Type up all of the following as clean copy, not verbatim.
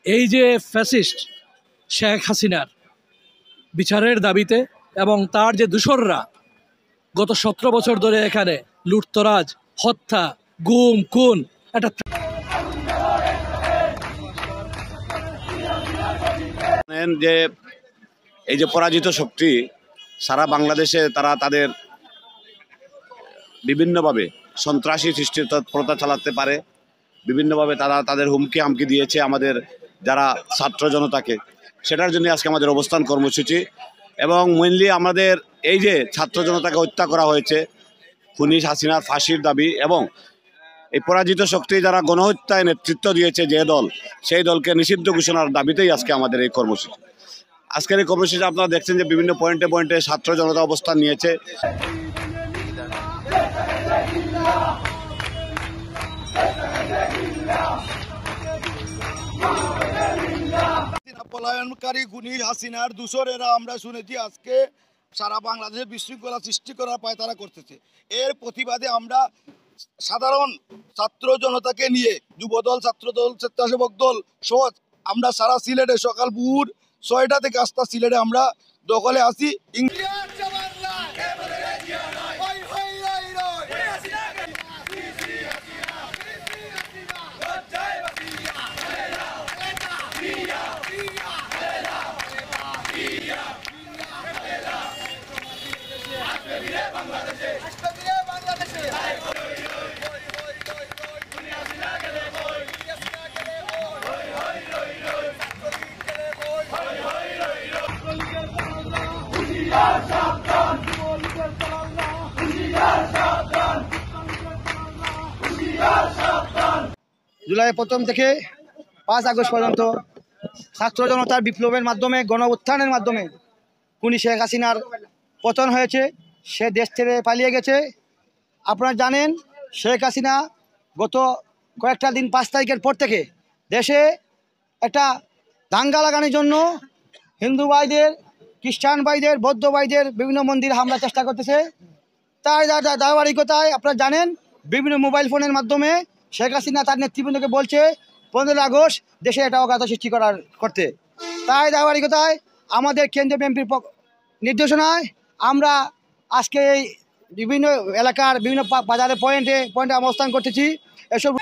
এই যে ফ্যাসিস্ট শেখ হাসিনার বিচারের দাবিতে এবং তার যে দূষররা গত 17 বছর ধরে এখানে লুটতরাজ, হত্যা, গুম খুন, একটা যে এই যে পরাজিত শক্তি সারা বাংলাদেশে তারা তাদের বিভিন্নভাবে সন্ত্রাসী সৃষ্টির তৎপরতা চালাতে পারে, বিভিন্নভাবে তারা তাদের হুমকি হামকি দিয়েছে আমাদের যারা ছাত্র জনতাকে। সেটার জন্য আজকে আমাদের অবস্থান কর্মসূচি। এবং মেইনলি আমাদের এই যে ছাত্র জনতাকে হত্যা করা হয়েছে, খুনি হাসিনার ফাঁসির দাবি এবং এই পরাজিত শক্তি যারা গণহত্যায় নেতৃত্ব দিয়েছে যে দল, সেই দলকে নিষিদ্ধ ঘোষণার দাবিতেই আজকে আমাদের এই কর্মসূচি। আজকের এই কর্মসূচি আপনারা দেখছেন যে বিভিন্ন পয়েন্টে পয়েন্টে ছাত্র জনতা অবস্থান নিয়েছে। পলায়নকারী খুনি হাসিনার দূষরেরা আমরা শুনেছি আজকে সারা বাংলাদেশে বিশৃঙ্খলা সৃষ্টি করার পায়তারা করতেছে। এর প্রতিবাদে আমরা সাধারণ ছাত্র জনতাকে নিয়ে যুবদল, ছাত্রদল, স্বেচ্ছাসেবক দল সহ আমরা সারা সিলেটে সকাল ভোর 6টা থেকে আস্তা সিলেটে আমরা দখলে আসি। জুলাই প্রথম থেকে 5 আগস্ট পর্যন্ত ছাত্র জনতার বিপ্লবের মাধ্যমে, গণ উত্থানের মাধ্যমে খুনি শেখ হাসিনার পতন হয়েছে। সে দেশ ছেড়ে পালিয়ে গেছে। আপনারা জানেন শেখ হাসিনা গত কয়েকটা দিন 5 তারিখের পর থেকে দেশে একটা দাঙ্গা লাগানোর জন্য হিন্দু ভাইদের, খ্রিস্টান ভাইদের, বৌদ্ধ ভাইদের বিভিন্ন মন্দিরে হামলার চেষ্টা করতেছে। তাই ধারাবাহিকতায় আপনারা জানেন বিভিন্ন মোবাইল ফোনের মাধ্যমে শেখ হাসিনা তার নেতৃবৃন্দকে বলছে 15 আগস্ট দেশে একটা অগাধ সৃষ্টি করতে। তাই ধারাবাহিকতায় আমাদের কেন্দ্রীয় বিএনপির নির্দেশনায় আমরা আজকে এই বিভিন্ন এলাকার বিভিন্ন বাজারে পয়েন্টে অবস্থান করতেছি। এসব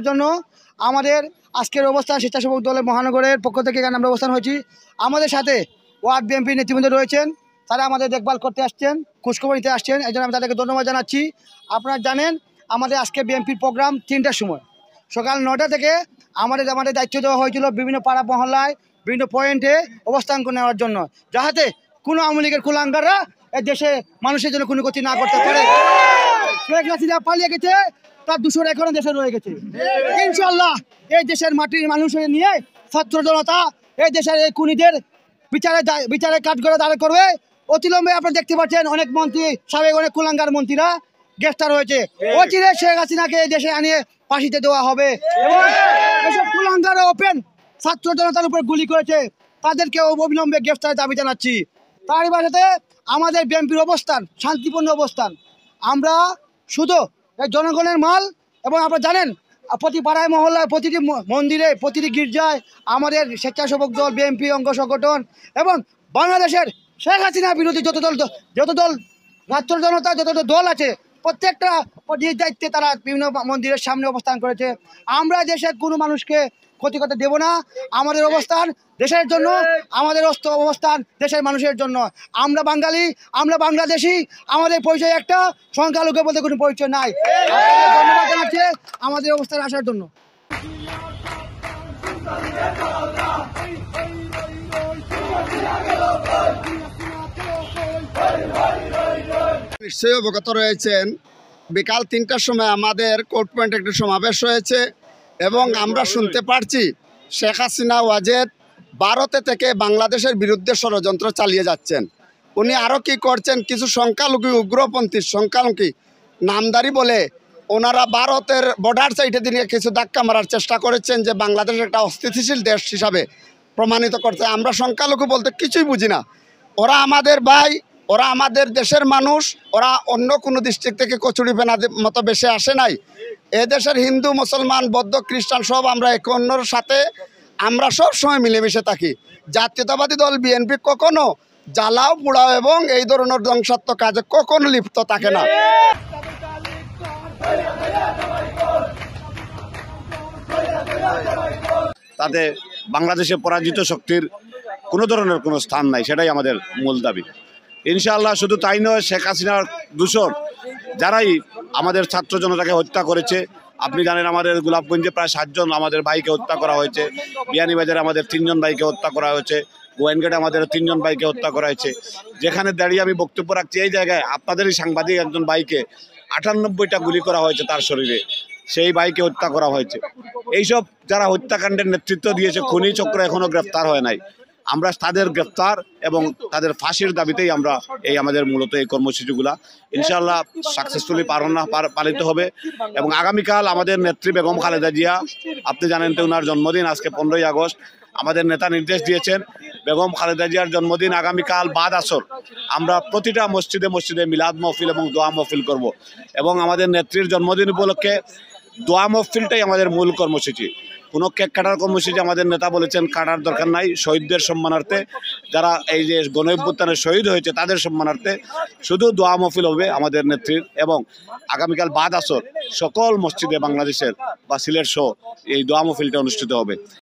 জন্য আমাদের আজকের অবস্থান স্বেচ্ছাসেবক দলের মহানগরের পক্ষ থেকে এখানে আমরা অবস্থান হয়েছি। আমাদের সাথে ওয়ার্ড বিএনপি নেতৃবৃন্দ রয়েছেন, তারা আমাদের দেখভাল করতে আসছেন, খোঁজখবর নিতে আসছেন, এই জন্য আমি তাদেরকে ধন্যবাদ জানাচ্ছি। আপনারা জানেন আমাদের আজকে বিএনপির প্রোগ্রাম 3টার সময়, সকাল 9টা থেকে আমাদের দায়িত্ব দেওয়া হয়েছিল বিভিন্ন পাড়া মহল্লায় বিভিন্ন পয়েন্টে অবস্থান নেওয়ার জন্য, যাতে কোনো আওয়ামী লীগের কুলাঙ্গাররা এই দেশে মানুষের জন্য কোনো ক্ষতি না করতে পারে। শেখ হাসিনা পালিয়ে গেছে, তার দূষণ এখনো দেশে রয়ে গেছে। ইনশাল্লাহ এই দেশের মাটির মানুষের নিয়ে ছাত্র জনতা এই দেশের এই খুনিদের বিচারে কাজ করে দাঁড় করবে অতিলম্বে। আপনারা দেখতে পাচ্ছেন অনেক মন্ত্রী, সাবেক অনেক কুলাঙ্গার মন্ত্রীরা গ্রেফতার হয়েছে। অচিরে শেখ হাসিনাকে এই দেশে আনিয়ে ফাঁসিতে দেওয়া হবে এবং এসব কুলাঙ্গার ওপেন ছাত্র জনতার উপর গুলি করেছে, তাদেরকে অবিলম্বে গ্রেফতারের দাবি জানাচ্ছি। তারই সাথে আমাদের বিএনপির অবস্থান শান্তিপূর্ণ অবস্থান। আমরা শুধু জনগণের মাল, এবং আপনারা জানেন প্রতি পাড়ায় মহল্লায়, প্রতিটি মন্দিরে, প্রতিটি গির্জায় আমাদের স্বেচ্ছাসেবক দল, বিএনপি অঙ্গ সংগঠন এবং বাংলাদেশের শেখ হাসিনা বিরোধী যত দল রাষ্ট্র জনতা যত দল আছে প্রত্যেকটা নিজ দায়িত্বে তারা বিভিন্ন মন্দিরের সামনে অবস্থান করেছে। আমরা দেশের কোনো মানুষকে ক্ষতি করতে দেব না। আমাদের অবস্থান দেশের জন্য, আমাদের অবস্থান দেশের মানুষের জন্য। আমরা বাঙালি, আমরা বাংলাদেশি, আমাদের পরিচয় একটা, সংখ্যালঘু বলতে কোনো পরিচয় নাই। ধন্যবাদ জানাচ্ছি আমাদের অবস্থান আসার জন্য। নিশ্চয়ই অবগত রয়েছেন, বিকাল 3টার সময় আমাদের কোর্ট পয়েন্টে একটি সমাবেশ হয়েছে এবং আমরা শুনতে পারছি শেখ হাসিনা ওয়াজেদ ভারতে থেকে বাংলাদেশের বিরুদ্ধে ষড়যন্ত্র চালিয়ে যাচ্ছেন। উনি আরও কি করছেন, কিছু সংখ্যালঘু উগ্রপন্থী সংখ্যালঘু নামদারি বলে ওনারা ভারতের বর্ডার সাইডে দিয়ে কিছু ধাক্কা মারার চেষ্টা করেছেন, যে বাংলাদেশ একটা অস্থিতিশীল দেশ হিসাবে প্রমাণিত করতে। আমরা সংখ্যালঘু বলতে কিছুই বুঝি না। ওরা আমাদের ভাই, ওরা আমাদের দেশের মানুষ, ওরা অন্য কোনো ডিস্ট্রিক্ট থেকে কচুরি ফেনার মতো বেশি আসে নাই। এদেশের হিন্দু, মুসলমান, বৌদ্ধ, খ্রিস্টান সব আমরা একে অন্যর সাথে আমরা সব সময় মিলেমিশে থাকি। জাতীয়তাবাদী দল বিএনপি কখনো জ্বালাও পোড়াও এবং এই ধরনের ধ্বংসাত্মক কাজে কখনো লিপ্ত থাকে না। তাতে বাংলাদেশে পরাজিত শক্তির কোনো ধরনের কোনো স্থান নাই, সেটাই আমাদের মূল দাবি। ইনশাআল্লাহ শুধু তাই নয়, শেখ হাসিনার দূষর যারাই আমাদের ছাত্র জনতাকে হত্যা করেছে, আপনি জানেন আমাদের গোলাপগঞ্জে প্রায় 7 জন আমাদের ভাইকে হত্যা করা হয়েছে, বিয়ানীবাজারে আমাদের 3 জন ভাইকে হত্যা করা হয়েছে, গোয়েনগেটে আমাদের 3 জন ভাইকে হত্যা করা হয়েছে। যেখানে দাঁড়িয়ে আমি বক্তব্য রাখছি, এই জায়গায় আপনাদেরই সাংবাদিক একজন ভাইকে 98টা গুলি করা হয়েছে তার শরীরে, সেই ভাইকে হত্যা করা হয়েছে। এইসব যারা হত্যাকাণ্ডের নেতৃত্ব দিয়েছে, খুনি চক্র এখনো গ্রেফতার হয় নাই। আমরা তাদের গ্রেফতার এবং তাদের ফাঁসির দাবিতেই আমরা আমাদের মূলত এই কর্মসূচিগুলা ইনশাআল্লাহ সাকসেসফুলি পালিত হবে। এবং আগামীকাল আমাদের নেত্রী বেগম খালেদা জিয়া, আপনি জানেন তো ওনার জন্মদিন আজকে 15ই আগস্ট। আমাদের নেতা নির্দেশ দিয়েছেন বেগম খালেদা জিয়ার জন্মদিন আগামীকাল বাদ আসর আমরা প্রতিটা মসজিদে মসজিদে মিলাদ মহফিল এবং দোয়া মহফিল করব। এবং আমাদের নেত্রীর জন্মদিন উপলক্ষে দোয়া মহফিলটাই আমাদের মূল কর্মসূচি। কোনো কেক কাটার কর্মসূচি আমাদের নেতা বলেছেন কাটার দরকার নাই, শহীদদের সম্মানার্থে, যারা এই যে গণঅভ্যুত্থানে শহীদ হয়েছে তাদের সম্মানার্থে শুধু দোয়া মহফিল হবে আমাদের নেত্রীর। এবং আগামীকাল বাদ আসর সকল মসজিদে বাংলাদেশের বা সিলেট সহ এই দোয়া মহফিলটা অনুষ্ঠিত হবে।